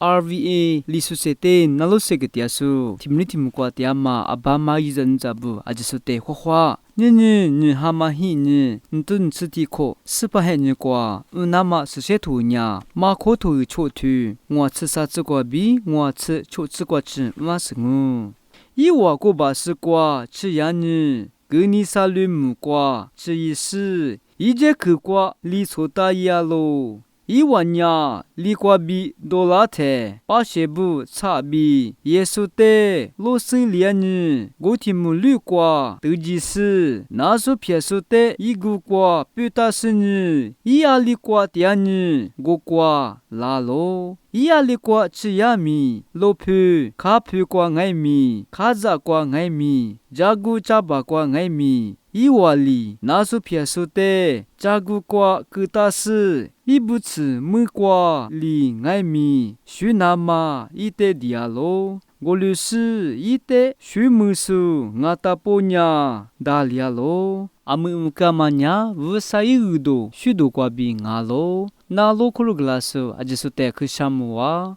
RVA 里苏塞的那路塞个点数，提姆提姆瓜点嘛，阿爸妈一人咋不，阿就是得花花。你哈嘛嘿你都你吃地壳，是不还你瓜？那么是些土呀，马可头有错土，我吃啥子瓜比，我吃就吃瓜吃，嘛是我。一瓦过把是瓜吃呀你，给你啥绿木瓜吃一时，一节口瓜里错大呀喽。一万呀，里瓜比多拉特，巴些布差比，耶稣的罗生连呢，我听木绿瓜都几时，那说撇说的一个瓜不打是呢，一亚里瓜点呢，我瓜拉喽。一亚里瓜吃呀米，罗普卡普瓜爱米，卡扎瓜爱米，加古扎巴瓜爱米。伊瓦里那说撇说的，加古瓜可打是，伊不吃木瓜里爱米，许那么伊得底下喽。我律师伊得许木树，我打波呀，打里亚喽。阿姆干嘛呀？我啥有多，许多瓜比我喽。那罗克鲁格拉斯，阿就是带去项目哇。